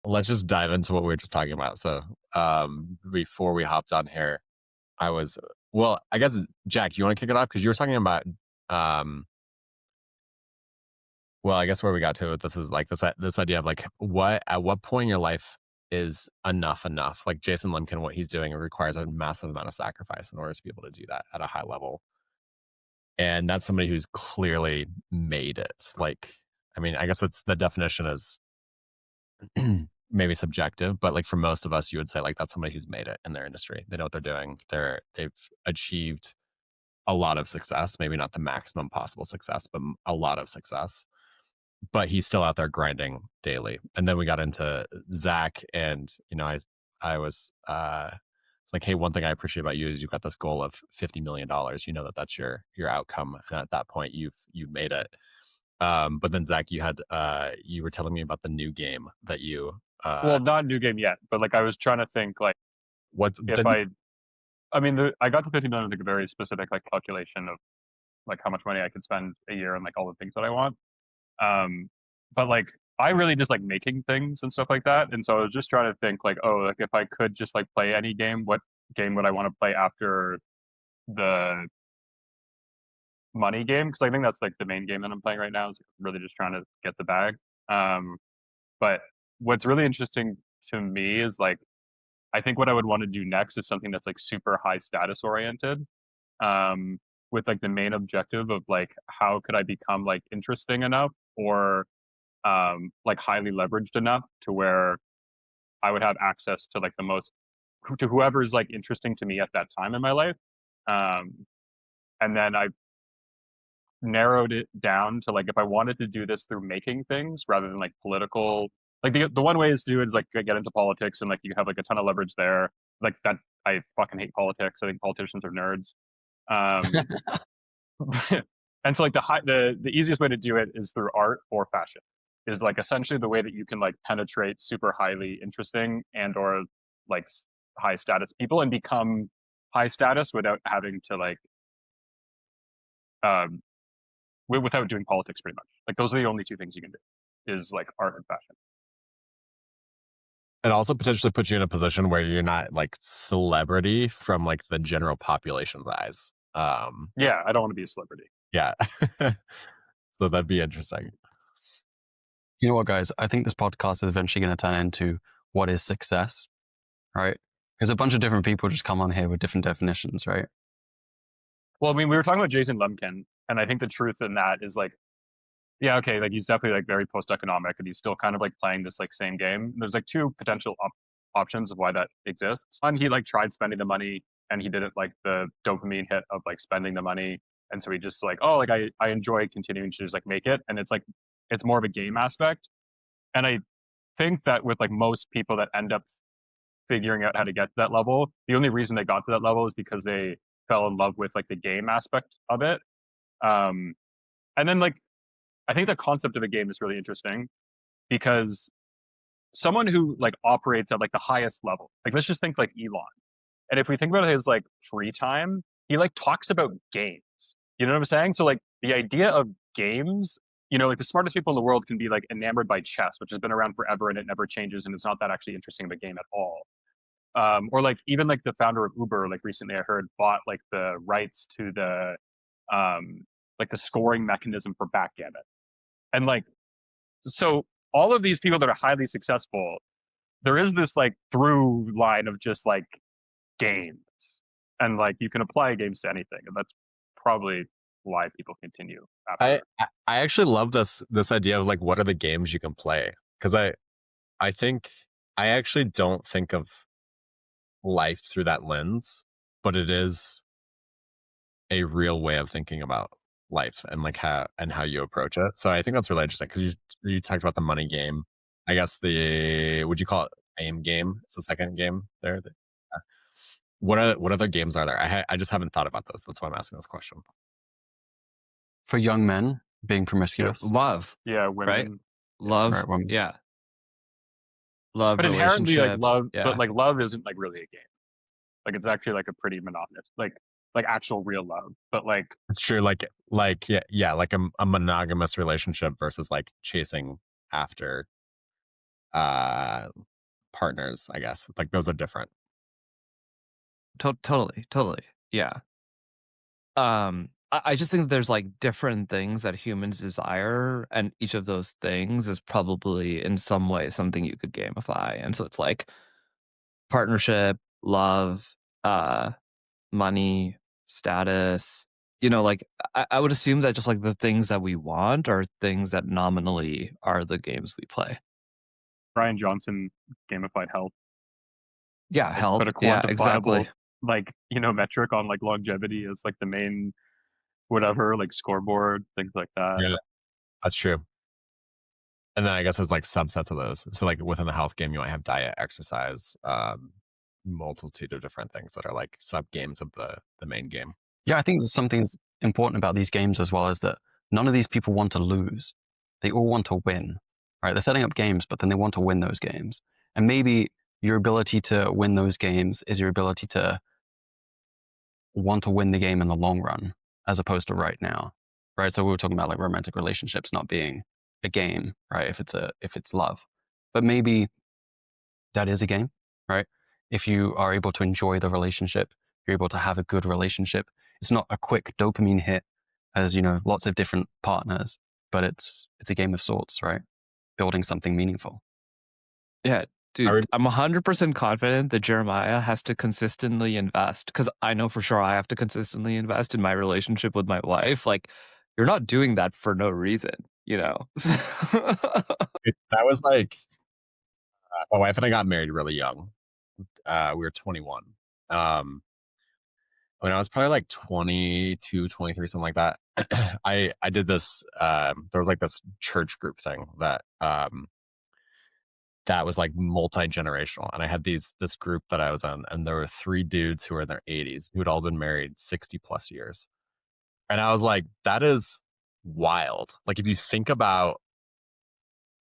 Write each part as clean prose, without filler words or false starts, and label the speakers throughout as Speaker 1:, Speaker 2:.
Speaker 1: let's just dive into what we were just talking about. So before we hopped on here, I guess, Jack, you want to kick it off? Because you were talking about, I guess where we got to this is like this idea of like at what point in your life is enough. Like Jason Lemkin, what he's doing, it requires a massive amount of sacrifice in order to be able to do that at a high level. And that's somebody who's clearly made it. Like, I mean, I guess the definition is maybe subjective, but like for most of us, you would say like that's somebody who's made it in their industry. They know what they're doing. They've achieved a lot of success, maybe not the maximum possible success, but a lot of success. But he's still out there grinding daily. And then we got into Zach, and I was it's like, hey, one thing I appreciate about you is you've got this goal of $50 million. You know that's your outcome, and at that point you've made it. But then Zach, you were telling me about the new game that you
Speaker 2: well, not new game yet, but like I was trying to think like
Speaker 1: what's
Speaker 2: if I got to 50 million with like a very specific like calculation of like how much money I could spend a year and like all the things that I want. But like I really just like making things and stuff like that. And so I was just trying to think like, oh, like if I could just like play any game, what game would I want to play after the money game? Because I think that's like the main game that I'm playing right now. Is really just trying to get the bag. But what's really interesting to me is like I think what I would want to do next is something that's like super high status oriented. With like the main objective of like how could I become like interesting enough or like highly leveraged enough to where I would have access to like the most to whoever's like interesting to me at that time in my life. And then I narrowed it down to like if I wanted to do this through making things rather than like political, like the one way is to do it is like get into politics and like you have like a ton of leverage there. Like that, I fucking hate politics. I think politicians are nerds. And so like the easiest way to do it is through art or fashion. Is like essentially the way that you can like penetrate super highly interesting and or like high status people and become high status without having to like without doing politics pretty much. Like those are the only two things you can do is like art and fashion.
Speaker 1: It also potentially puts you in a position where you're not like celebrity from like the general population's eyes.
Speaker 2: Yeah, I don't want to be a celebrity.
Speaker 1: Yeah. So that'd be interesting.
Speaker 3: You know what, guys? I think this podcast is eventually going to turn into what is success, right? Because a bunch of different people just come on here with different definitions, right?
Speaker 2: Well, I mean, we were talking about Jason Lemkin, and I think the truth in that is like, yeah, okay, like he's definitely like very post-economic, and he's still kind of like playing this like same game. There's like two potential options of why that exists. One, he like tried spending the money, and he didn't like the dopamine hit of like spending the money, and so he just like, oh, like I enjoy continuing to just like make it, and it's like it's more of a game aspect. And I think that with like most people that end up figuring out how to get to that level, the only reason they got to that level is because they fell in love with like the game aspect of it. And then like I think the concept of a game is really interesting because someone who like operates at like the highest level, like let's just think like Elon. And if we think about his like free time, he like talks about games. You know what I'm saying? So like the idea of games, you know, like the smartest people in the world can be like enamored by chess, which has been around forever and it never changes and it's not that actually interesting of a game at all. Or like even like the founder of Uber, like recently I heard bought like the rights to the like the scoring mechanism for backgammon. And like so all of these people that are highly successful, there is this like through line of just like games. And like you can apply games to anything. And that's probably why people continue after.
Speaker 1: I actually love this idea of like what are the games you can play, because I think I actually don't think of life through that lens, but it is a real way of thinking about life and like how you approach it. So I think that's really interesting because you talked about the money game. I guess would you call it aim game? It's the second game there. What other games are there? I just haven't thought about this. That's why I'm asking this question.
Speaker 3: For young men being promiscuous,
Speaker 4: love,
Speaker 2: yeah, women,
Speaker 4: right? Love,
Speaker 3: right, women.
Speaker 4: yeah, love,
Speaker 2: but inherently like love,
Speaker 4: yeah.
Speaker 2: but like love isn't like really a game. Like it's actually like a pretty monotonous, like actual real love. But like
Speaker 1: it's true, like yeah, like a monogamous relationship versus like chasing after partners, I guess. Like those are different.
Speaker 4: Totally. Yeah. I just think that there's like different things that humans desire, and each of those things is probably in some way something you could gamify. And so it's like partnership, love, money, status. Like I would assume that just like the things that we want are things that nominally are the games we play.
Speaker 2: Brian Johnson gamified health.
Speaker 4: Yeah,
Speaker 2: Like,
Speaker 4: health.
Speaker 2: put a
Speaker 4: Yeah,
Speaker 2: quantifiable
Speaker 4: exactly.
Speaker 2: like metric on like longevity as like the main whatever, like scoreboard, things like that.
Speaker 1: Yeah, that's true. And then I guess there's like subsets of those. So like within the health game, you might have diet, exercise, multitude of different things that are like sub games of the main game.
Speaker 3: Yeah, I think there's something that's important about these games as well, is that none of these people want to lose. They all want to win, right? They're setting up games, but then they want to win those games. And maybe your ability to win those games is your ability to want to win the game in the long run, as opposed to right now, right? So we were talking about like romantic relationships not being a game, right? If it's love, but maybe that is a game, right? If you are able to enjoy the relationship, you're able to have a good relationship. It's not a quick dopamine hit, as lots of different partners, but it's a game of sorts, right? Building something meaningful.
Speaker 4: Yeah, dude,
Speaker 1: I re-
Speaker 4: I'm 100% confident that Jeremiah has to consistently invest, because I know for sure I have to consistently invest in my relationship with my wife. Like, you're not doing that for no reason.
Speaker 1: That was like my wife and I got married really young. We were 21. Um, when I was probably like 22, 23, something like that, I did this. There was like this church group thing that was like multi-generational, and I had this group that I was on, and there were 3 dudes who were in their 80s who had all been married 60 plus years, and I was like, that is wild. Like if you think about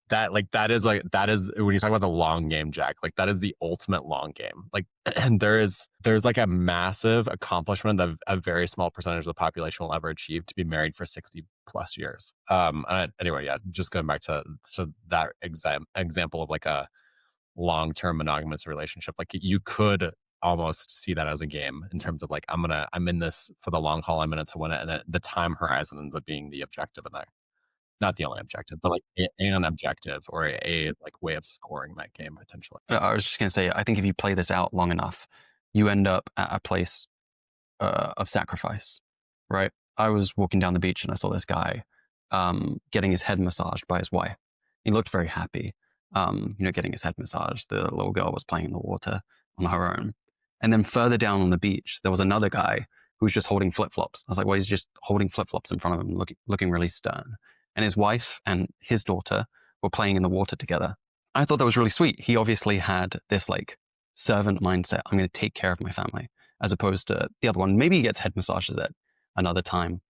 Speaker 1: that, like that is when you talk about the long game, Jack, like that is the ultimate long game. Like and there's like a massive accomplishment that a very small percentage of the population will ever achieve, to be married for 60 plus years. Anyway, yeah, just going back to that example of like a long-term monogamous relationship, like you could almost see that as a game in terms of like, I'm in this for the long haul, I'm in it to win it, and then the time horizon ends up being the objective in there. Not the only objective, but like an objective or a like way of scoring that game potentially.
Speaker 3: I was just going to say, I think if you play this out long enough, you end up at a place of sacrifice, right? I was walking down the beach and I saw this guy getting his head massaged by his wife. He looked very happy, getting his head massaged. The little girl was playing in the water on her own. And then further down on the beach, there was another guy who was just holding flip-flops. I was like, well, he's just holding flip-flops in front of him, looking really stern. And his wife and his daughter were playing in the water together. I thought that was really sweet. He obviously had this like servant mindset. I'm going to take care of my family, as opposed to the other one. Maybe he gets head massages at another time.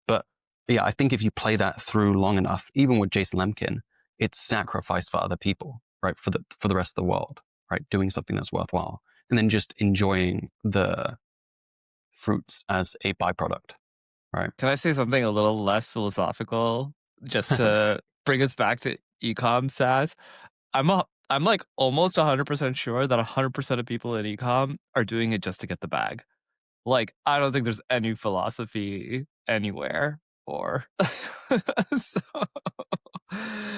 Speaker 3: But yeah, I think if you play that through long enough, even with Jason Lemkin, it's sacrifice for other people, right? For the rest of the world, right? Doing something that's worthwhile, and then just enjoying the fruits as a byproduct, right?
Speaker 4: Can I say something a little less philosophical, just to bring us back to ecom SaaS? I'm like almost 100% sure that 100% of people in ecom are doing it just to get the bag. Like, I don't think there's any philosophy anywhere, or so,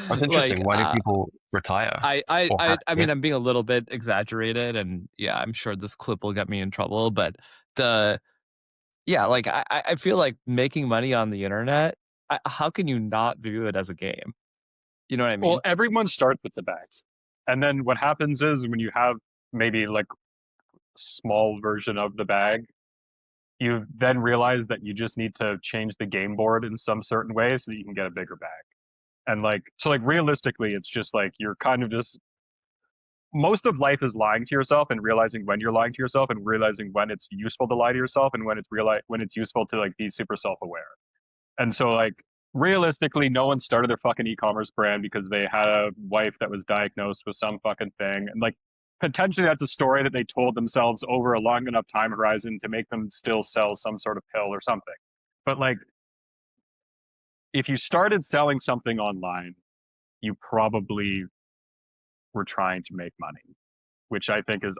Speaker 3: That's interesting.
Speaker 4: like,
Speaker 3: Why do people retire?
Speaker 4: I mean, I'm being a little bit exaggerated, and yeah, I'm sure this clip will get me in trouble, but like I feel like making money on the internet, how can you not view it as a game? You know what I mean?
Speaker 2: Well, everyone starts with the bags, and then what happens is when you have maybe like small version of the bag, you then realize that you just need to change the game board in some certain way so that you can get a bigger bag. And like, so like realistically, it's just like you're kind of just, most of life is lying to yourself and realizing when you're lying to yourself and realizing when it's useful to lie to yourself and when it's useful to like be super self-aware. And so like realistically, no one started their fucking e-commerce brand because they had a wife that was diagnosed with some fucking thing. And like potentially that's a story that they told themselves over a long enough time horizon to make them still sell some sort of pill or something. But like if you started selling something online, you probably we're trying to make money, which I think is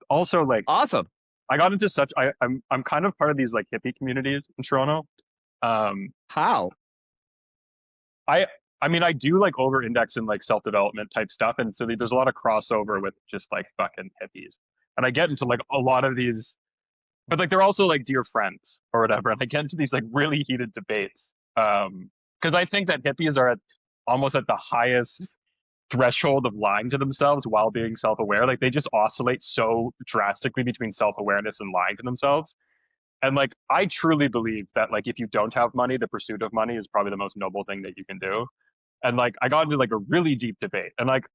Speaker 2: also like
Speaker 4: Awesome.
Speaker 2: I got into such I'm kind of part of these like hippie communities in Toronto.
Speaker 4: How?
Speaker 2: I mean, I do like over index in like self-development type stuff. And so there's a lot of crossover with just like fucking hippies. And I get into like a lot of these, but like they're also like dear friends or whatever. And I get into these like really heated debates. Because I think that hippies are almost at the highest threshold of lying to themselves while being self-aware. Like they just oscillate so drastically between self-awareness and lying to themselves. And like I truly believe that like if you don't have money, the pursuit of money is probably the most noble thing that you can do. And like I got into like a really deep debate, and like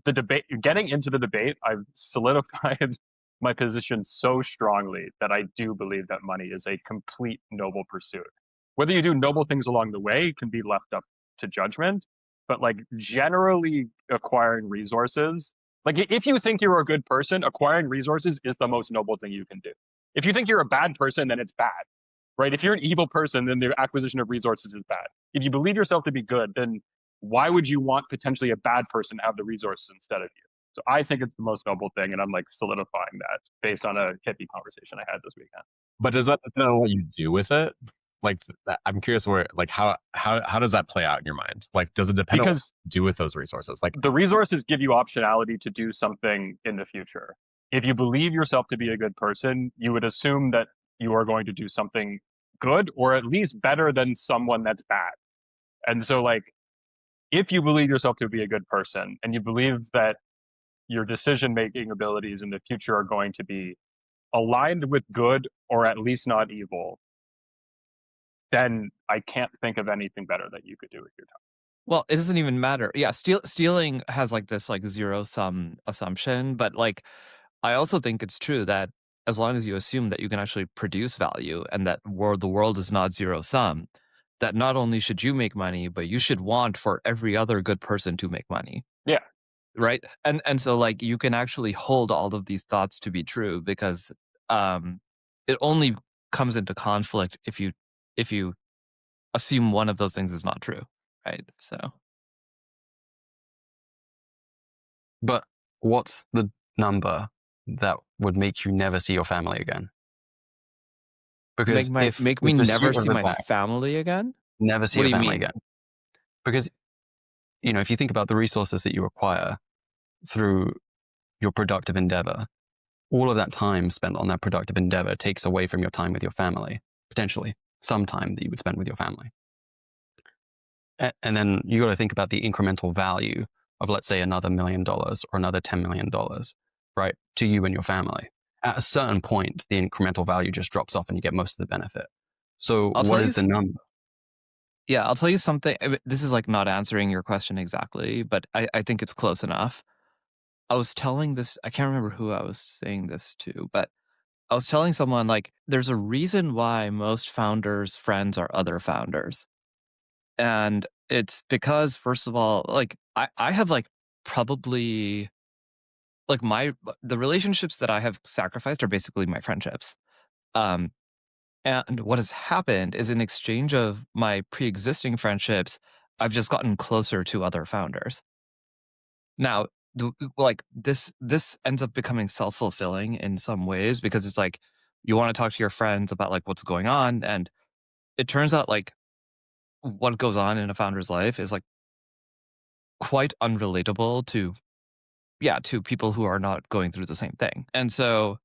Speaker 2: the debate, getting into the debate, I've solidified my position so strongly that I do believe that money is a complete noble pursuit. Whether you do noble things along the way can be left up to judgment, but like generally acquiring resources, like if you think you're a good person, acquiring resources is the most noble thing you can do. If you think you're a bad person, then it's bad, right? If you're an evil person, then the acquisition of resources is bad. If you believe yourself to be good, then why would you want potentially a bad person to have the resources instead of you? So I think it's the most noble thing, and I'm like solidifying that based on a hippie conversation I had this weekend.
Speaker 1: But does that depend on what you do with it? Like, I'm curious where, like, how does that play out in your mind? Like, does it depend on what you do with those resources? Like,
Speaker 2: the resources give you optionality to do something in the future. If you believe yourself to be a good person, you would assume that you are going to do something good or at least better than someone that's bad. And so, like, if you believe yourself to be a good person and you believe that your decision-making abilities in the future are going to be aligned with good or at least not evil, then I can't think of anything better that you could do with your time.
Speaker 4: Well, it doesn't even matter. Yeah, stealing has like this like zero sum assumption, but like I also think it's true that as long as you assume that you can actually produce value and that the world is not zero sum, that not only should you make money, but you should want for every other good person to make money.
Speaker 2: Yeah.
Speaker 4: Right. And so like you can actually hold all of these thoughts to be true because it only comes into conflict if you assume one of those things is not true. Right. So
Speaker 3: But what's the number that would make you never see your family again? Because
Speaker 4: make me never see my family again?
Speaker 3: Never see your family
Speaker 4: mean?
Speaker 3: again. Because, you know, if you think about the resources that you acquire through your productive endeavor, all of that time spent on that productive endeavor takes away from your time with your family, potentially some time that you would spend with your family. And then you got to think about the incremental value of, let's say, another $1 million or another $10 million, right, to you and your family. At a certain point, the incremental value just drops off and you get most of the benefit. So what is the number?
Speaker 4: Yeah, I'll tell you something. This is like not answering your question exactly, but I think it's close enough. I was telling this, I can't remember who I was saying this to, but I was telling someone like there's a reason why most founders' friends are other founders. And it's because, first of all, like I have like probably like the relationships that I have sacrificed are basically my friendships. And what has happened is in exchange of my pre-existing friendships, I've just gotten closer to other founders. Now, like this ends up becoming self-fulfilling in some ways because it's like you want to talk to your friends about like what's going on, and it turns out like what goes on in a founder's life is like quite unrelatable to people who are not going through the same thing. And so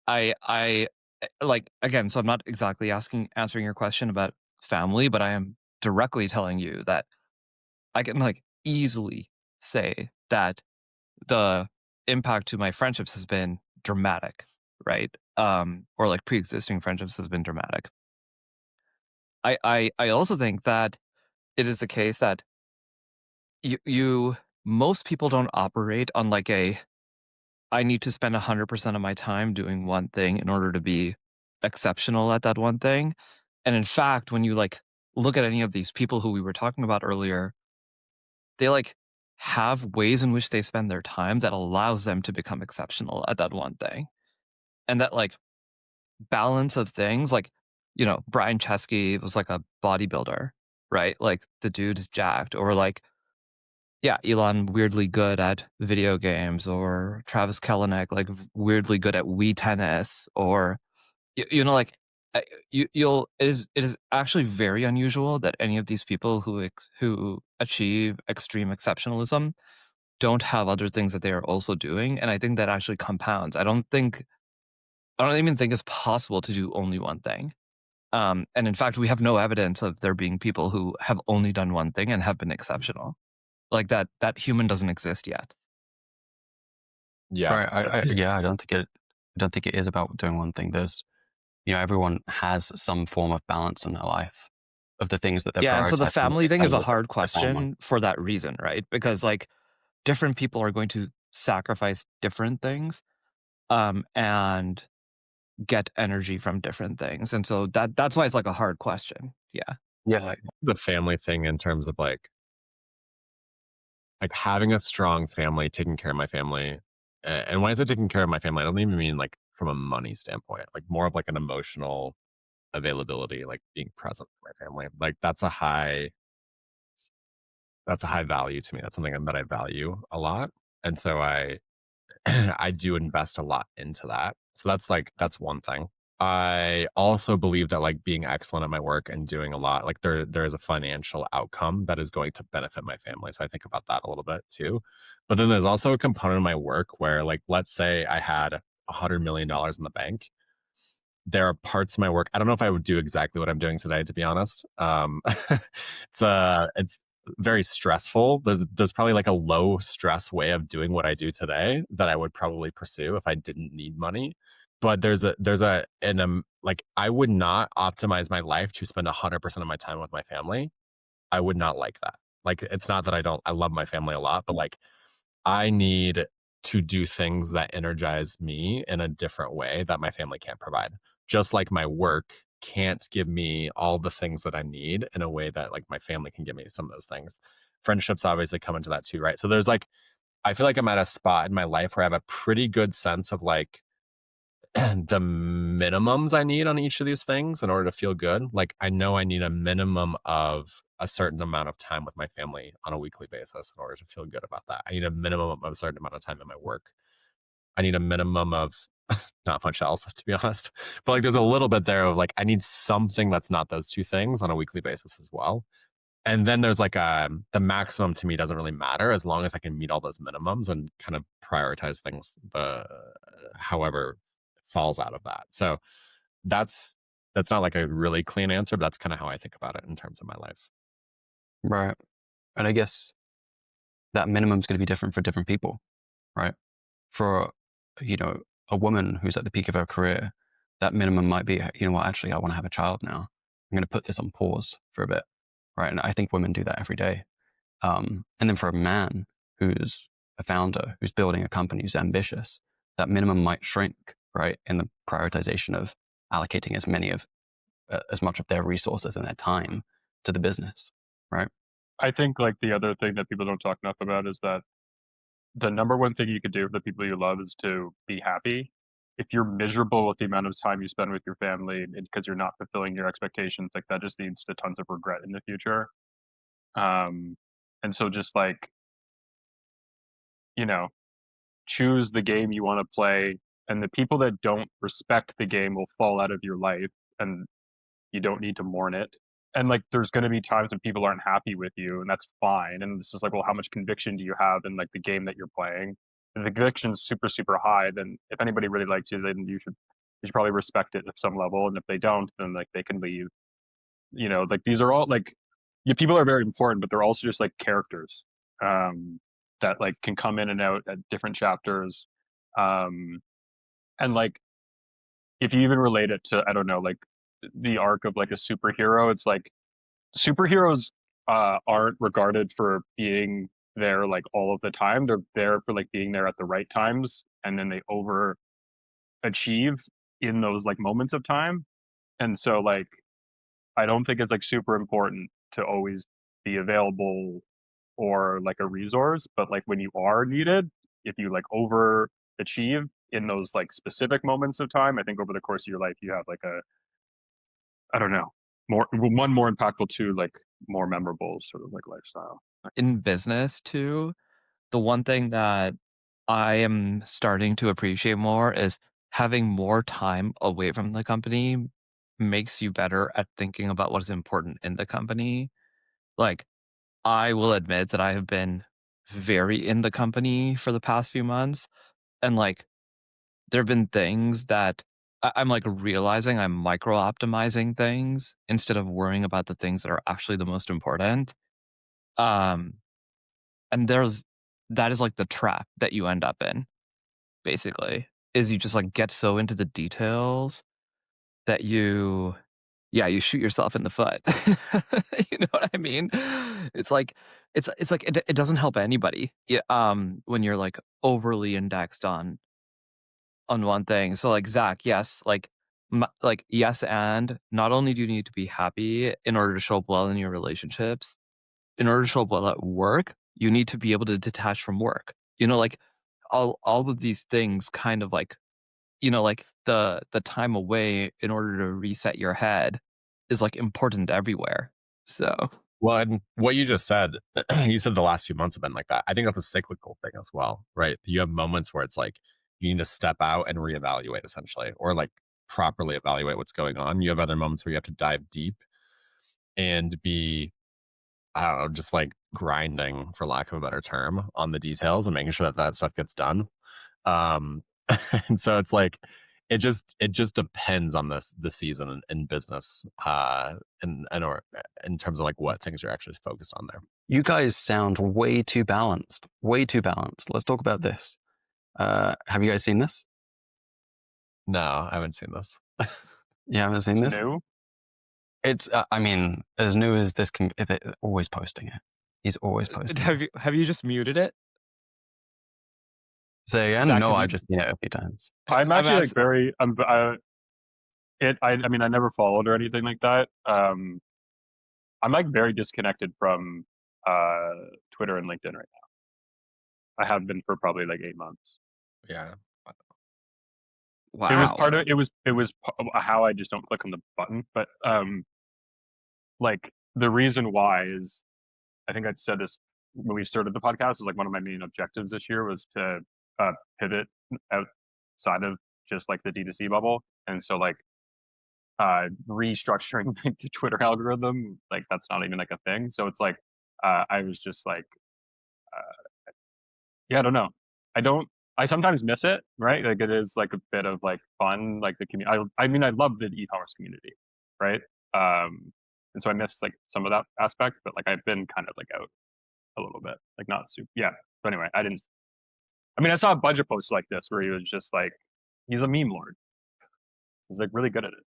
Speaker 4: I like, again, so I'm not exactly answering your question about family, but I am directly telling you that I can like easily say that the impact to my friendships has been dramatic, right? Or like pre-existing friendships has been dramatic. I also think that it is the case that most people don't operate on like I need to spend 100% of my time doing one thing in order to be exceptional at that one thing. And in fact, when you like look at any of these people who we were talking about earlier, they like have ways in which they spend their time that allows them to become exceptional at that one thing. And that like balance of things, like, you know, Brian Chesky was like a bodybuilder, right? Like the dude is jacked, or like Yeah, Elon weirdly good at video games, or Travis Kalanick like weirdly good at Wii tennis, or like it is actually very unusual that any of these people who achieve extreme exceptionalism don't have other things that they are also doing, and I think that actually compounds. I don't even think it's possible to do only one thing. And in fact, we have no evidence of there being people who have only done one thing and have been exceptional. Like that human doesn't exist yet.
Speaker 1: Yeah.
Speaker 3: Right. I don't think it is about doing one thing. There's, everyone has some form of balance in their life of the things that they're
Speaker 4: Yeah, and so the
Speaker 3: prioritizing
Speaker 4: family
Speaker 3: based
Speaker 4: thing
Speaker 3: on
Speaker 4: is a
Speaker 3: what
Speaker 4: hard
Speaker 3: their time on.
Speaker 4: question for that reason, right? Because like different people are going to sacrifice different things, and get energy from different things. And so that's why it's like a hard question. Yeah.
Speaker 3: Yeah.
Speaker 1: The family thing in terms of like having a strong family, taking care of my family. And when I say taking care of my family, I don't even mean like from a money standpoint, like more of like an emotional availability, like being present for my family. Like that's a high value to me. That's something that I value a lot. And so I do invest a lot into that. So that's one thing. I also believe that like being excellent at my work and doing a lot, like there is a financial outcome that is going to benefit my family. So I think about that a little bit too. But then there's also a component of my work where like let's say I had $100 million in the bank. There are parts of my work. I don't know if I would do exactly what I'm doing today, to be honest. It's very stressful. There's probably like a low stress way of doing what I do today that I would probably pursue if I didn't need money. But like I would not optimize my life to spend 100% of my time with my family. I would not like that. Like it's not that I love my family a lot, but like I need to do things that energize me in a different way that my family can't provide. Just like my work can't give me all the things that I need in a way that like my family can give me some of those things. Friendships obviously come into that too, right? So there's like, I feel like I'm at a spot in my life where I have a pretty good sense of like the minimums I need on each of these things in order to feel good. Like I know I need a minimum of a certain amount of time with my family on a weekly basis in order to feel good about that. I need a minimum of a certain amount of time in my work. I need a minimum of not much else, to be honest. But like there's a little bit there of like I need something that's not those two things on a weekly basis as well. And then there's like the maximum to me doesn't really matter as long as I can meet all those minimums and kind of prioritize things however falls out of that. So that's not like a really clean answer, but that's kind of how I think about it in terms of my life.
Speaker 3: Right. And I guess that minimum is going to be different for different people, right? For, a woman who's at the peak of her career, that minimum might be, actually, I want to have a child now. I'm going to put this on pause for a bit, right? And I think women do that every day. And then for a man who's a founder, who's building a company, who's ambitious, that minimum might shrink, right? In the prioritization of allocating as much of their resources and their time to the business, right?
Speaker 2: I think like the other thing that people don't talk enough about is that the number one thing you could do for the people you love is to be happy. If you're miserable with the amount of time you spend with your family because you're not fulfilling your expectations, like that just leads to tons of regret in the future. And so just like, choose the game you want to play, and the people that don't respect the game will fall out of your life, and you don't need to mourn it. And like there's going to be times when people aren't happy with you, and that's fine. And this is like, well, how much conviction do you have in like the game that you're playing? If the conviction's super super high, then if anybody really likes you, then you should probably respect it at some level. And if they don't, then like they can leave. Like these are all like, people are very important, but they're also just like characters that like can come in and out at different chapters. And like if you even relate it to, I don't know, like the arc of like a superhero, it's like superheroes aren't regarded for being there like all of the time. They're there for like being there at the right times, and then they overachieve in those like moments of time. And so like I don't think it's like super important to always be available or like a resource, but like when you are needed, if you like overachieve in those like specific moments of time, I think over the course of your life you have like I don't know, more impactful, two like more memorable sort of like lifestyle.
Speaker 4: in business too, the one thing that I am starting to appreciate more is having more time away from the company makes you better at thinking about what is important in the company. Like, I will admit that I have been very in the company for the past few months, and like there have been things that I'm like realizing I'm micro optimizing things instead of worrying about the things that are actually the most important. Um, and that is like the trap that you end up in, basically, is you just like get so into the details that you shoot yourself in the foot. You know what I mean? It's like it doesn't help anybody. Yeah, when you're like overly indexed on one thing. So like Zach, yes, like yes, and not only do you need to be happy in order to show up well in your relationships, in order to show up well at work, you need to be able to detach from work. You know, like all of these things kind of like, you know, like the time away in order to reset your head is like important everywhere. So
Speaker 1: Well, and what you just said, you said the last few months have been like that. I think that's a cyclical thing as well, right? You have moments where it's like you need to step out and reevaluate essentially, or like properly evaluate what's going on. You have other moments where you have to dive deep and be, I don't know, just like grinding, for lack of a better term, on the details and making sure that that stuff gets done. Um, and so it's like it just depends on the season in business, and or in terms of like what things you're actually focused on there.
Speaker 3: You guys sound way too balanced. Way too balanced. Let's talk about this. Have you guys seen this?
Speaker 1: No, I haven't seen this.
Speaker 3: You haven't seen
Speaker 2: It's
Speaker 3: this?
Speaker 2: new.
Speaker 3: It's, I mean, as new as this can, they're always posting it. He's always posting it.
Speaker 4: have you just muted it?
Speaker 3: Say again?
Speaker 4: Zach,
Speaker 3: No,
Speaker 4: have you
Speaker 3: I've just seen it a few times.
Speaker 2: I'm
Speaker 4: I'm
Speaker 2: actually like
Speaker 4: ask,
Speaker 2: very I mean I never followed or anything like that. I'm like very disconnected from uh Twitter and LinkedIn right now. I have been for probably like 8 months.
Speaker 1: Yeah.
Speaker 2: It was
Speaker 4: wow.
Speaker 2: part of how I just don't click on the button, but like the reason why is I think I said this when we started the podcast, is like one of my main objectives this year was to pivot outside of just like the D2C bubble. And so like restructuring the Twitter algorithm, like that's not even like a thing. So it's like I was just like, yeah, I don't know. I sometimes miss it, right? Like it is like a bit of like fun, like the community. I mean, I love the e-commerce community, right? And so I miss like some of that aspect, but like I've been kind of like out a little bit, like not super. Yeah. But anyway, I mean, I saw a bunch of posts like this where he was just like, he's a meme lord. He's like really good at it.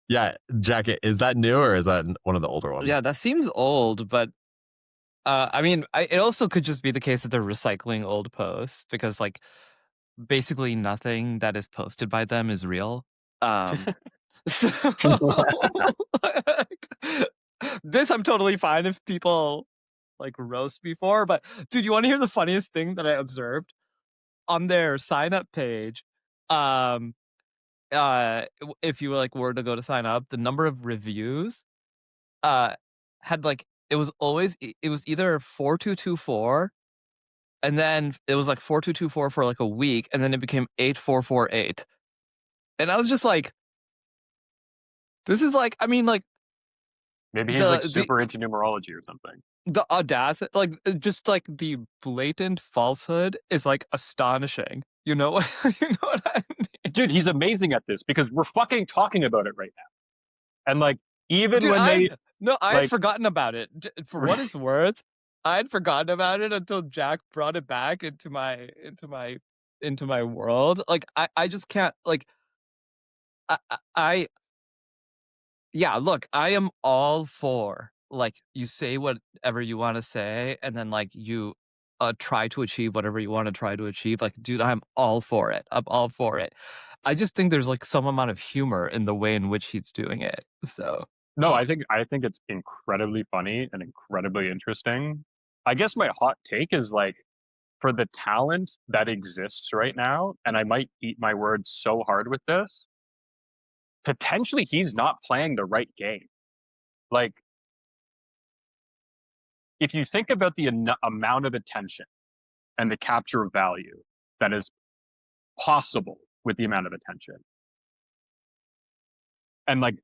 Speaker 1: Yeah, Jacket, is that new or is that one of the older ones?
Speaker 4: Yeah, that seems old, but I mean, it also could just be the case that they're recycling old posts because, like, basically nothing that is posted by them is real. So, like, this I'm totally fine if people like roast me for, but dude, you want to hear the funniest thing that I observed on their sign up page? Um, if you like were to go to sign up, the number of reviews uh had like it was either 4224 and then it was like 4224 for like a week and then it became 8448. And I was just like, this is like, I mean, like
Speaker 2: Maybe he's like
Speaker 4: the
Speaker 2: super into numerology or something.
Speaker 4: the audacity, like just like the blatant falsehood is like astonishing. You know, you know what I mean?
Speaker 2: Dude, he's amazing at this because we're fucking talking about it right now. And like, even
Speaker 4: Dude,
Speaker 2: when they
Speaker 4: I had
Speaker 2: like,
Speaker 4: forgotten about it. For what it's worth, I had forgotten about it until Jack brought it back into my world. Like I just can't like I yeah, look, I am all for like you say whatever you want to say and then like you try to achieve whatever you want to try to achieve. Like, dude, I'm all for it. I'm all for it. I just think there's like some amount of humor in the way in which he's doing it. So
Speaker 2: no, I think it's incredibly funny and incredibly interesting. I guess my hot take is like, for the talent that exists right now, and I might eat my words so hard with this, potentially he's not playing the right game. Like, if you think about the amount of attention and the capture of value that is possible with the amount of attention, and like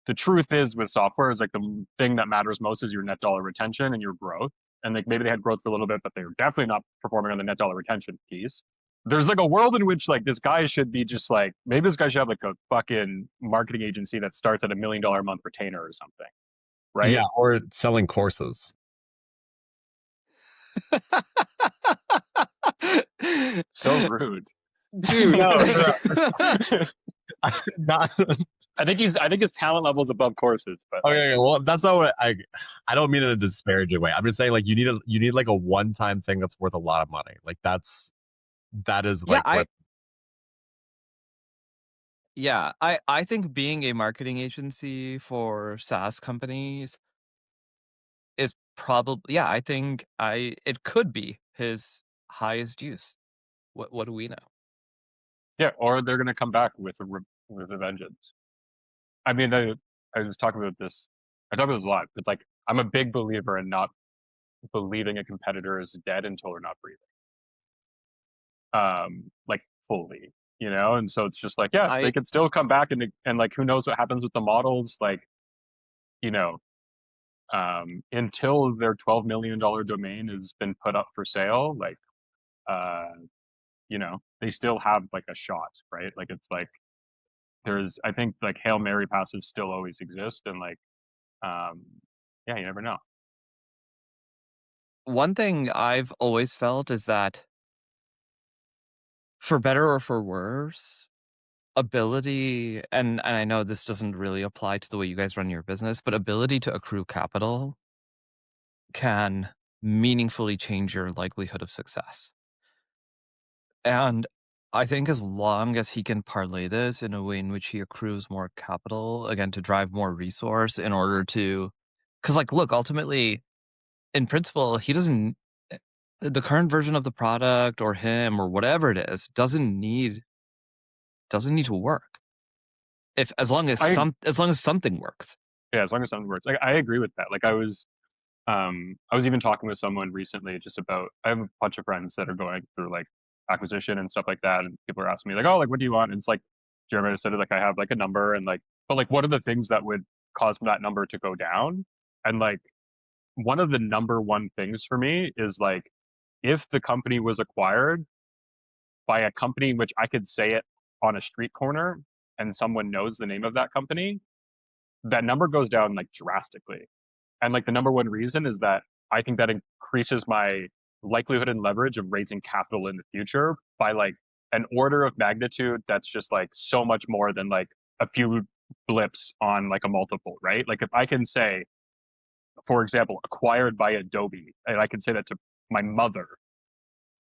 Speaker 2: the truth is with software is like the thing that matters most is your net dollar retention and your growth. And like maybe they had growth for a little bit, but they're definitely not performing on the net dollar retention piece. There's like a world in which like this guy should be just like, maybe this guy should have like a fucking marketing agency that starts at $1 million a month retainer or something, right?
Speaker 1: Yeah, or selling courses.
Speaker 2: So rude.
Speaker 4: Dude.
Speaker 1: No, not.
Speaker 2: I think his talent level is above courses, but
Speaker 1: Okay, well, that's not what I don't mean in a disparaging way. I'm just saying like you need like a one-time thing that's worth a lot of money. Like that is
Speaker 4: Yeah,
Speaker 1: like
Speaker 4: I think being a marketing agency for SaaS companies is probably, I think it could be his highest use. What do we know?
Speaker 2: yeah, or they're gonna come back with a vengeance. I mean, I was talking about this. I talk about this a lot. It's like I'm a big believer in not believing a competitor is dead until they're not breathing. Like fully, you know. And so it's just like, yeah, they could still come back and like who knows what happens with the models, like, you know, until their $12 million domain has been put up for sale, like, you know, they still have like a shot, right? Like it's like I think like Hail Mary passes still always exist, and like, yeah, you never know.
Speaker 4: One thing I've always felt is that for better or for worse, ability, and I know this doesn't really apply to the way you guys run your business, but ability to accrue capital can meaningfully change your likelihood of success. And I think as long as he can parlay this in a way in which he accrues more capital, again, to drive more resource in order to, because like, look, ultimately, in principle, he doesn't, the current version of the product or him or whatever it is doesn't need to work. If as long as something works.
Speaker 2: Yeah, as long as something works. Like I agree with that. Like I was even talking with someone recently just about, I have a bunch of friends that are going through like acquisition and stuff like that, and people are asking me like, oh, like what do you want? And it's like Jeremy said, like I have like a number, and like, but like what are the things that would cause that number to go down? And like one of the number one things for me is like if the company was acquired by a company which I could say it on a street corner and someone knows the name of that company, that number goes down like drastically. And like the number one reason is that I think that increases my likelihood and leverage of raising capital in the future by like an order of magnitude that's just like so much more than like a few blips on like a multiple, right? Like if I can say, for example, acquired by Adobe, and I can say that to my mother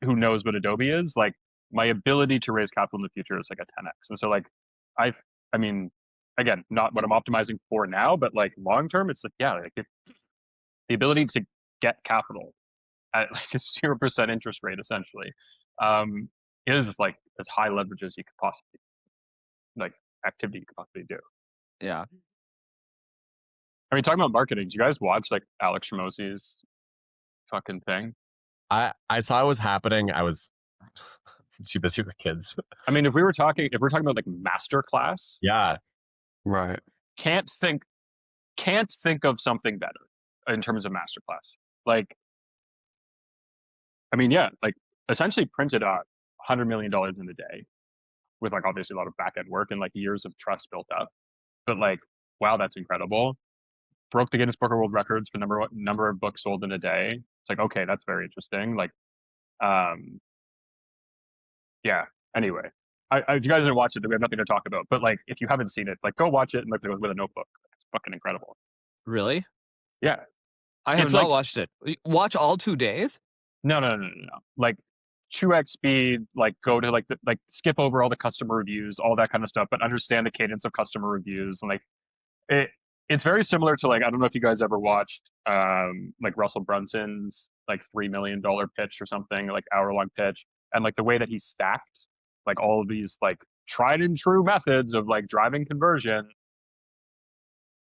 Speaker 2: who knows what Adobe is, like my ability to raise capital in the future is like a 10x. And so like I mean, again, not what I'm optimizing for now, but like long term, it's like, yeah, like the ability to get capital at like a 0% interest rate essentially is like as high leverage as you could possibly, like activity you could possibly do.
Speaker 4: Yeah.
Speaker 2: I mean, talking about marketing, do you guys watch like Alex Shimosy's fucking thing?
Speaker 1: I saw it was happening. I was too busy with kids.
Speaker 2: I mean, if we're talking about like masterclass,
Speaker 1: Yeah.
Speaker 3: Right.
Speaker 2: can't think of something better in terms of masterclass. Like, I mean, yeah, like essentially printed out $100 million in a day with like obviously a lot of back end work and like years of trust built up. But like, wow, that's incredible. Broke the Guinness Book of World Records for number of books sold in a day. It's like, okay, that's very interesting. Like, yeah. Anyway, if you guys didn't watch it, then we have nothing to talk about. But like, if you haven't seen it, like, go watch it and like with a notebook. It's fucking incredible.
Speaker 4: Really?
Speaker 2: Yeah.
Speaker 4: I have
Speaker 2: It's
Speaker 4: not
Speaker 2: like-
Speaker 4: watched it. Watch all 2 days?
Speaker 2: No. Like 2x speed, like go to like skip over all the customer reviews, all that kind of stuff, but understand the cadence of customer reviews. And like it's very similar to like, I don't know if you guys ever watched like Russell Brunson's like $3 million pitch or something, like hour-long pitch, and like the way that he stacked like all of these like tried and true methods of like driving conversion.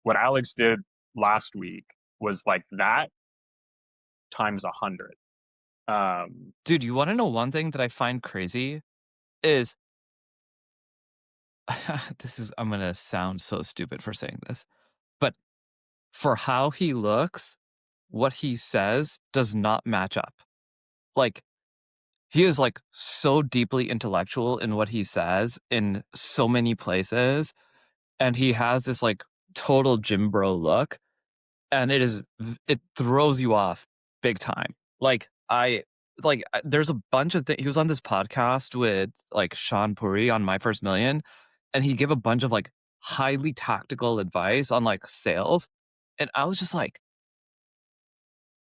Speaker 2: What Alex did last week was like that, times 100.
Speaker 4: Dude, you want to know one thing that I find crazy is I'm going to sound so stupid for saying this, but for how he looks, what he says does not match up. Like, he is like so deeply intellectual in what he says in so many places, and he has this like total gym bro look, and it throws you off big time. There's a bunch of things. He was on this podcast with like Sean Puri on My First Million, and he gave a bunch of like highly tactical advice on like sales, and I was just like,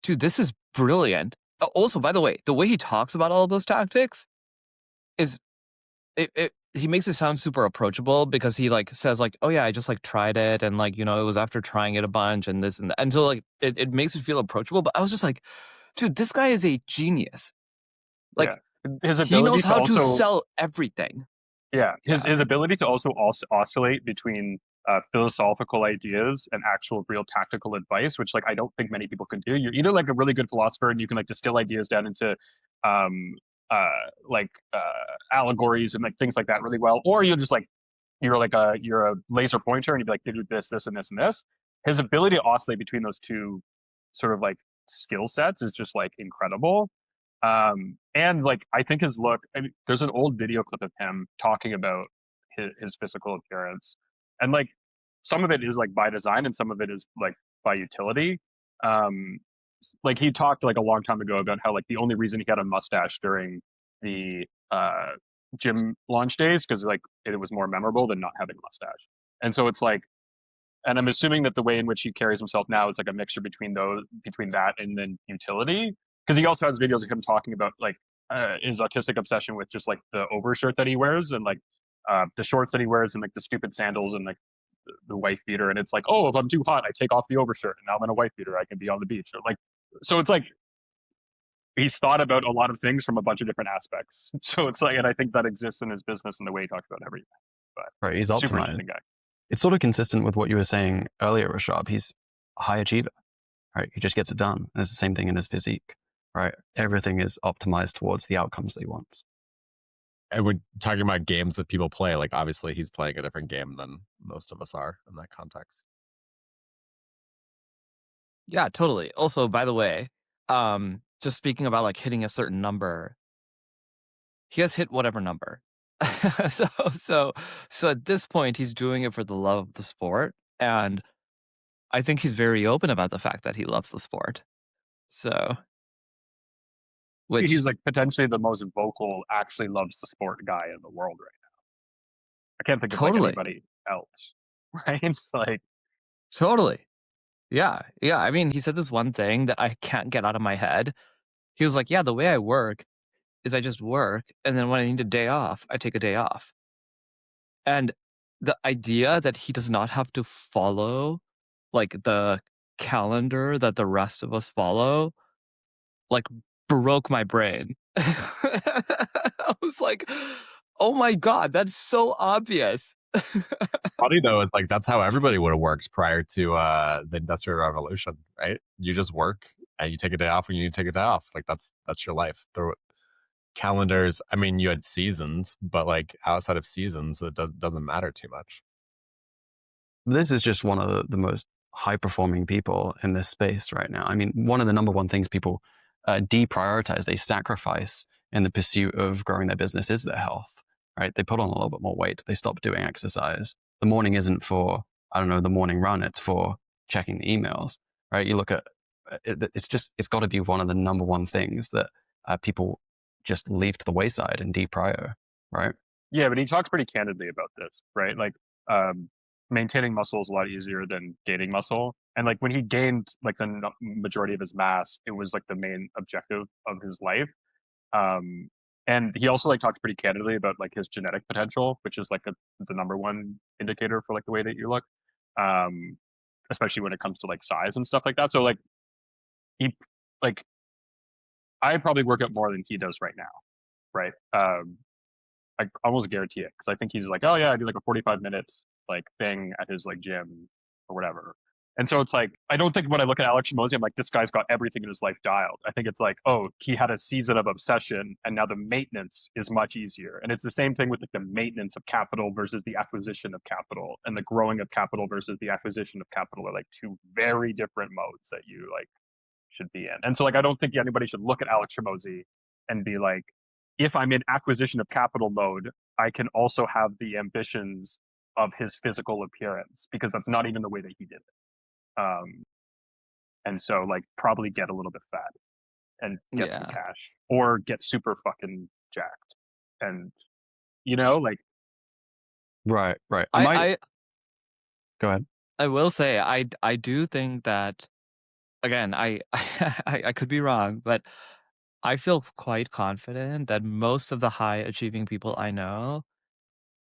Speaker 4: dude, this is brilliant. Also, by the way, the way he talks about all of those tactics is he makes it sound super approachable, because he like says like, oh yeah, I just like tried it, and like, it was after trying it a bunch and this and that. And so like it makes it feel approachable. But I was just like, dude, this guy is a genius. Like,
Speaker 2: yeah, his
Speaker 4: he
Speaker 2: ability
Speaker 4: knows
Speaker 2: to
Speaker 4: how to
Speaker 2: also
Speaker 4: sell everything.
Speaker 2: yeah, his ability to also oscillate between philosophical ideas and actual real tactical advice, which like I don't think many people can do. You're either like a really good philosopher and you can like distill ideas down into um like allegories and like things like that really well, or you're just like you're a laser pointer and you'd be like, they do this, this, and this, and this. His ability to oscillate between those two sort of like skill sets is just like incredible. And like I think his look, I mean, there's an old video clip of him talking about his physical appearance, and like some of it is like by design and some of it is like by utility. Um, like he talked like a long time ago about how like the only reason he had a mustache during the gym launch days because like it was more memorable than not having a mustache. And so it's like, and I'm assuming that the way in which he carries himself now is like a mixture between that and then utility, because he also has videos of him talking about like his autistic obsession with just like the overshirt that he wears and like the shorts that he wears and like the stupid sandals and like the wife beater. And it's like, oh, if I'm too hot, I take off the overshirt and now I'm in a wife beater, I can be on the beach. Or like, so it's like he's thought about a lot of things from a bunch of different aspects. So it's like, and I think that exists in his business and the way he talks about everything. But
Speaker 3: Right, he's
Speaker 2: super
Speaker 3: optimized.
Speaker 2: interesting guy.
Speaker 3: It's sort of consistent with what you were saying earlier, Rashab. He's a high achiever, right? He just gets it done. And it's the same thing in his physique, right? Everything is optimized towards the outcomes that he wants.
Speaker 1: And we're talking about games that people play. Like, obviously, he's playing a different game than most of us are in that context.
Speaker 4: Yeah, totally. Also, by the way, just speaking about like hitting a certain number, he has hit whatever number. so at this point, he's doing it for the love of the sport, and I think he's very open about the fact that he loves the sport. So, which
Speaker 2: He's like potentially the most vocal, actually loves the sport guy in the world right now. I can't think of like
Speaker 4: totally,
Speaker 2: anybody else, right? It's like,
Speaker 4: totally, yeah. I mean, he said this one thing that I can't get out of my head. He was like, "Yeah, the way I work is I just work, and then when I need a day off, I take a day off." And the idea that he does not have to follow like the calendar that the rest of us follow, like, broke my brain. I was like, oh my God, that's so obvious.
Speaker 1: Funny though is like that's how everybody would have worked prior to the Industrial Revolution, right? You just work and you take a day off when you need to take a day off. Like that's your life. The calendars, I mean, you had seasons, but like outside of seasons, it doesn't matter too much.
Speaker 3: This is just one of the most high-performing people in this space right now. I mean, one of the number one things people deprioritize, they sacrifice in the pursuit of growing their business is their health, right? They put on a little bit more weight. They stop doing exercise. The morning isn't for, I don't know, the morning run. It's for checking the emails, right? You look at, it's got to be one of the number one things that people just leave to the wayside and deprior, right?
Speaker 2: yeah, but he talks pretty candidly about this, right? Like, maintaining muscle is a lot easier than gaining muscle. And like when he gained like the majority of his mass, it was like the main objective of his life. And he also like talked pretty candidly about like his genetic potential, which is like the number one indicator for like the way that you look, especially when it comes to like size and stuff like that. So like he like I probably work out more than he does right now, right? I almost guarantee it because I think he's like, oh yeah, I do like a 45 minutes like thing at his like gym or whatever. And so it's like, I don't think when I look at Alex Shimosy, I'm like, this guy's got everything in his life dialed. I think it's like, oh, he had a season of obsession and now the maintenance is much easier. And it's the same thing with like the maintenance of capital versus the acquisition of capital, and the growing of capital versus the acquisition of capital are like two very different modes that you like should be in. And so like, I don't think anybody should look at Alex Shimosy and be like, if I'm in acquisition of capital mode, I can also have the ambitions of his physical appearance, because that's not even the way that he did it. And so like probably get a little bit fat and get some
Speaker 4: Yeah.
Speaker 2: cash, or get super fucking jacked. And you know, like
Speaker 3: Right.
Speaker 4: I
Speaker 3: Go ahead.
Speaker 4: I will say I do think that, again, I could be wrong, but I feel quite confident that most of the high achieving people I know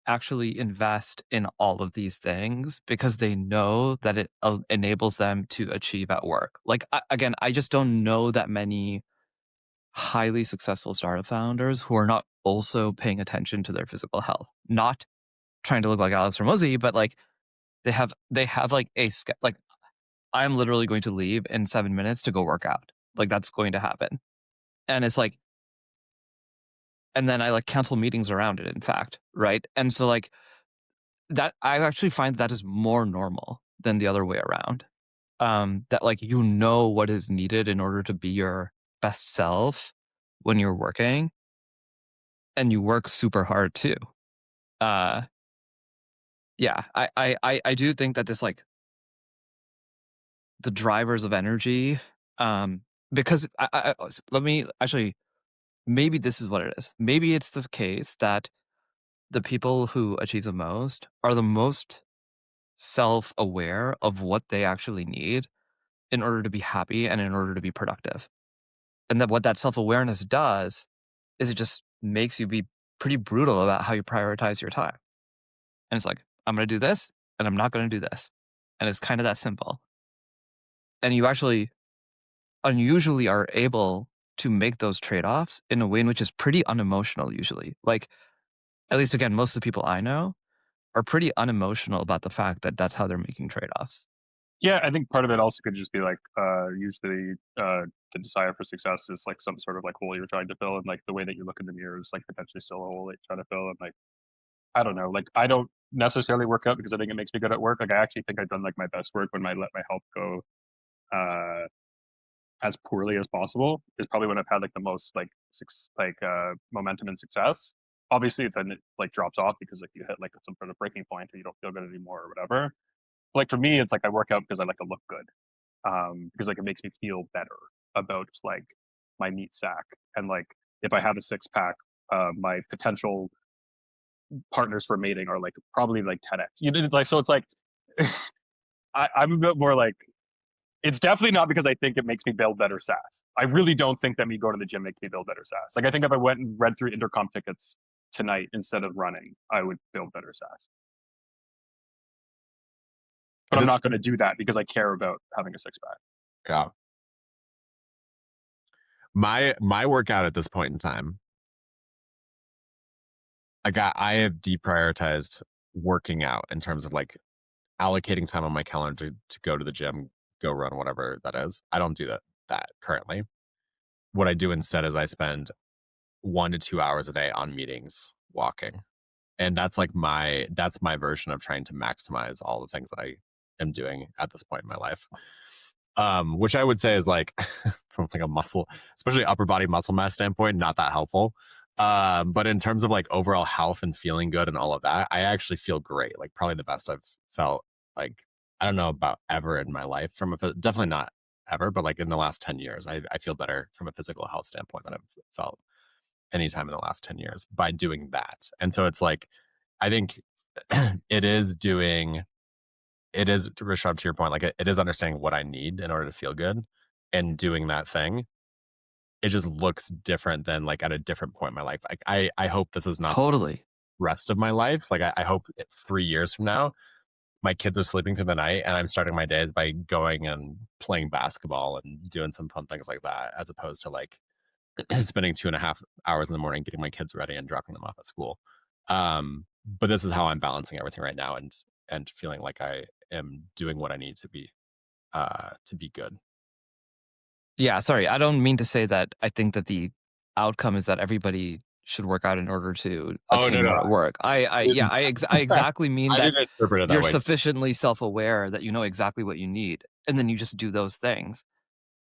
Speaker 4: actually invest in all of these things because they know that it enables them to achieve at work. Like, again, I just don't know that many highly successful startup founders who are not also paying attention to their physical health. Not trying to look like Alex Ramosi, but like they have like like, I'm literally going to leave in 7 minutes to go work out. Like, that's going to happen. And it's like, and then I like cancel meetings around it, in fact, right? And so like that, I actually find that is more normal than the other way around. That like, you know what is needed in order to be your best self when you're working, and you work super hard too. Uh, yeah, I do think that this like the drivers of energy, because let me actually, maybe this is what it is. Maybe it's the case that the people who achieve the most are the most self-aware of what they actually need in order to be happy and in order to be productive. And that what that self-awareness does is it just makes you be pretty brutal about how you prioritize your time. And it's like, I'm going to do this and I'm not going to do this. And it's kind of that simple. And you actually unusually are able to make those trade-offs in a way in which is pretty unemotional usually. Like, at least again, most of the people I know are pretty unemotional about the fact that that's how they're making trade-offs.
Speaker 2: yeah, I think part of it also could just be like usually the desire for success is like some sort of like hole you're trying to fill, and like the way that you look in the mirror is like potentially still a hole that you're trying to fill. And like, I don't know, like I don't necessarily work out because I think it makes me good at work. Like I actually think I've done like my best work when I let my health go as poorly as possible, is probably when I've had like the most like momentum and success. Obviously it's then it like drops off because like you hit like some sort of breaking point and you don't feel good anymore or whatever. But, like for me, it's like I work out because I like to look good. Because like it makes me feel better about like my meat sack. And like if I have a six pack, my potential partners for mating are like probably like 10x. You did like, so it's like I'm a bit more like, it's definitely not because I think it makes me build better SaaS. I really don't think that me going to the gym makes me build better SaaS. Like I think if I went and read through intercom tickets tonight instead of running, I would build better SaaS. But I'm not going to do that because I care about having a six pack.
Speaker 1: Yeah. My workout at this point in time, I have deprioritized working out in terms of like allocating time on my calendar to go to the gym, go run, whatever that is. I don't do that currently. What I do instead is I spend 1 to 2 hours a day on meetings walking. And that's like that's my version of trying to maximize all the things that I am doing at this point in my life. Which I would say is like from like a muscle, especially upper body muscle mass standpoint, not that helpful. But in terms of like overall health and feeling good and all of that, I actually feel great. Like probably the best I've felt, like, I don't know about ever in my life definitely not ever, but like in the last 10 years, I feel better from a physical health standpoint than I've felt anytime in the last 10 years by doing that. And so it's like, I think it is Rishabh, to your point, like it is understanding what I need in order to feel good and doing that thing. It just looks different than like at a different point in my life. Like I hope this is not
Speaker 4: Totally.
Speaker 1: the rest of my life. Like I hope 3 years from now, my kids are sleeping through the night and I'm starting my days by going and playing basketball and doing some fun things like that, as opposed to like spending 2.5 hours in the morning getting my kids ready and dropping them off at school. But this is how I'm balancing everything right now, and feeling like I am doing what I need to be to be good.
Speaker 4: Yeah, sorry. I don't mean to say that I think that the outcome is that everybody should work out in order to
Speaker 1: Oh, no,
Speaker 4: attain more
Speaker 1: no.
Speaker 4: at work. I exactly mean
Speaker 1: I
Speaker 4: that
Speaker 1: didn't interpret it that
Speaker 4: you're
Speaker 1: way.
Speaker 4: sufficiently self-aware that you know exactly what you need, and then you just do those things,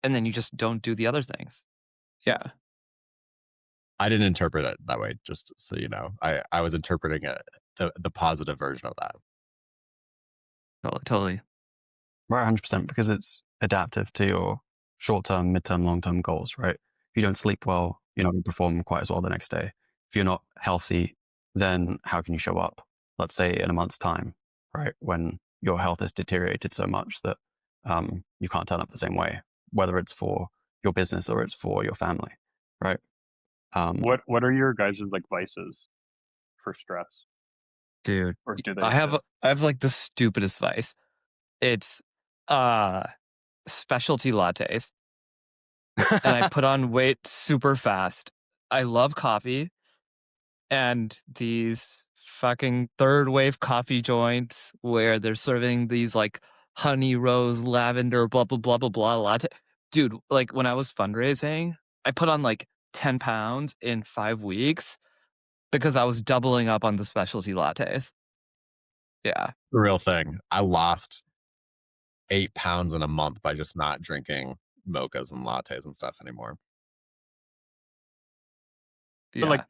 Speaker 4: and then you just don't do the other things. Yeah,
Speaker 1: I didn't interpret it that way, just so you know. I was interpreting it the positive version of that.
Speaker 4: totally.
Speaker 3: Right, 100%, because it's adaptive to your short-term, mid-term, long-term goals, right? If you don't sleep well, you're not going to perform quite as well the next day. If you're not healthy, then how can you show up, let's say, in a month's time, right? When your health has deteriorated so much that you can't turn up the same way, whether it's for your business or it's for your family, right?
Speaker 2: What are your guys' like vices for stress,
Speaker 4: Dude,
Speaker 2: or do they
Speaker 4: I
Speaker 2: exist?
Speaker 4: have like the stupidest vice. It's specialty lattes, and I put on weight super fast. I love coffee, and these fucking third wave coffee joints where they're serving these like honey rose lavender blah blah blah blah blah latte. Dude, like when I was fundraising, I put on like 10 pounds in 5 weeks because I was doubling up on the specialty lattes. Yeah.
Speaker 1: The real thing. I lost 8 pounds in a month by just not drinking mochas and lattes and stuff anymore.
Speaker 2: But like,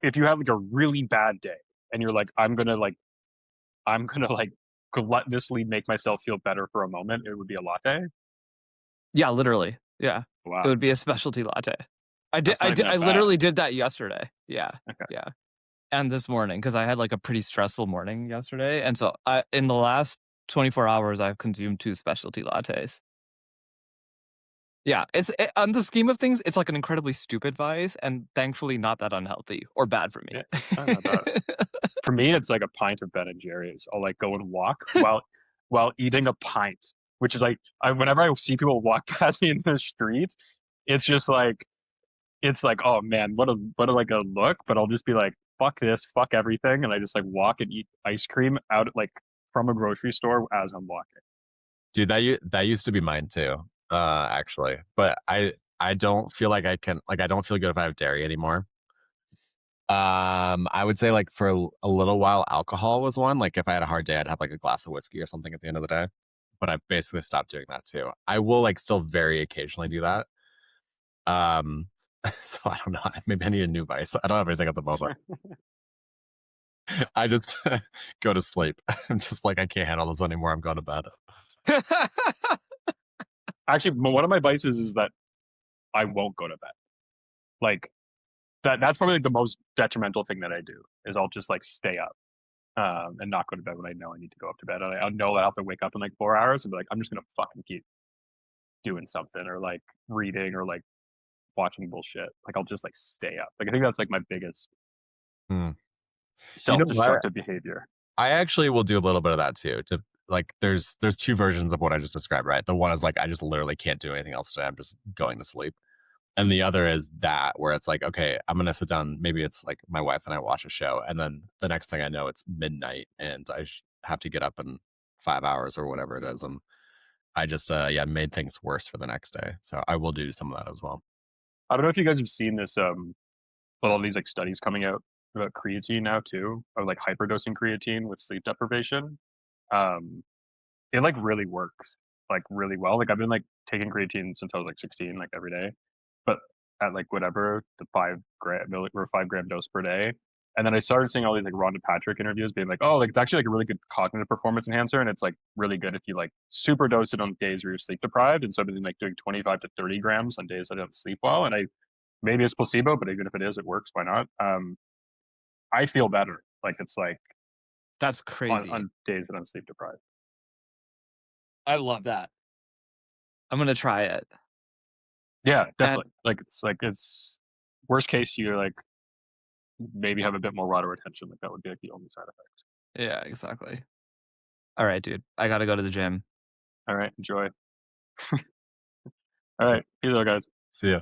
Speaker 2: if you have like a really bad day and you're like, I'm gonna gluttonously make myself feel better for a moment, it would be a latte.
Speaker 4: Yeah, literally. Yeah.
Speaker 2: Wow,
Speaker 4: It would be a specialty latte.
Speaker 2: That's not even
Speaker 4: I
Speaker 2: that bad.
Speaker 4: literally did that yesterday. Yeah.
Speaker 2: Okay.
Speaker 4: Yeah. And this morning, because I had like a pretty stressful morning yesterday. And so in the last 24 hours, I've consumed 2 specialty lattes. Yeah, on the scheme of things, it's like an incredibly stupid vice, and thankfully not that unhealthy or bad for me.
Speaker 2: Yeah, not bad. For me, it's like a pint of Ben and Jerry's. I'll like go and walk while eating a pint, which is like whenever I see people walk past me in the street, it's just like oh man, what a like a look. But I'll just be like, fuck this, fuck everything, and I just like walk and eat ice cream out like from a grocery store as I'm walking.
Speaker 1: Dude, that used to be mine too, actually. But I don't feel like I can, like, I don't feel good if I have dairy anymore. I would say like for a little while, alcohol was one. Like if I had a hard day, I'd have like a glass of whiskey or something at the end of the day. But I basically stopped doing that too. I will like still very occasionally do that. So I don't know. Maybe I need a new vice. I don't have anything at the moment. I just go to sleep. I'm just like, I can't handle this anymore. I'm going to bed.
Speaker 2: Actually, one of my vices is that I won't go to bed. Like that's probably like the most detrimental thing that I do is I'll just like stay up and not go to bed when I know I need to go up to bed. I know that I have to wake up in like 4 hours and be like, I'm just gonna fucking keep doing something or like reading or like watching bullshit. Like I'll just like stay up. Like I think that's like my biggest self-destructive behavior.
Speaker 1: I actually will do a little bit of that too. To like, there's 2 versions of what I just described, right? The one is like, I just literally can't do anything else today. I'm just going to sleep. And the other is that where it's like, okay, I'm going to sit down. Maybe it's like my wife and I watch a show. And then the next thing I know, it's midnight and I have to get up in 5 hours or whatever it is. And I just, made things worse for the next day. So I will do some of that as well.
Speaker 2: I don't know if you guys have seen this, but all these like studies coming out about creatine now too, or like hyperdosing creatine with sleep deprivation. It like really works like really well. Like I've been like taking creatine since I was like 16, like every day, but at like whatever the 5 gram dose per day. And then I started seeing all these like Rhonda Patrick interviews being like, oh, like it's actually like a really good cognitive performance enhancer, and it's like really good if you like super dose it on days where you're sleep deprived. And so I've been like doing 25 to 30 grams on days I don't sleep well, and maybe it's placebo, but even if it is, it works. Why not? I feel better. Like it's like
Speaker 4: That's crazy.
Speaker 2: on days that I'm sleep deprived.
Speaker 4: I love that. I'm gonna try it.
Speaker 2: Yeah, definitely. It's worst case you like maybe have a bit more water retention. Like that would be like the only side effect.
Speaker 4: Yeah, exactly. All right, dude. I gotta go to the gym.
Speaker 2: All right, enjoy. All right, peace out, guys.
Speaker 1: See ya.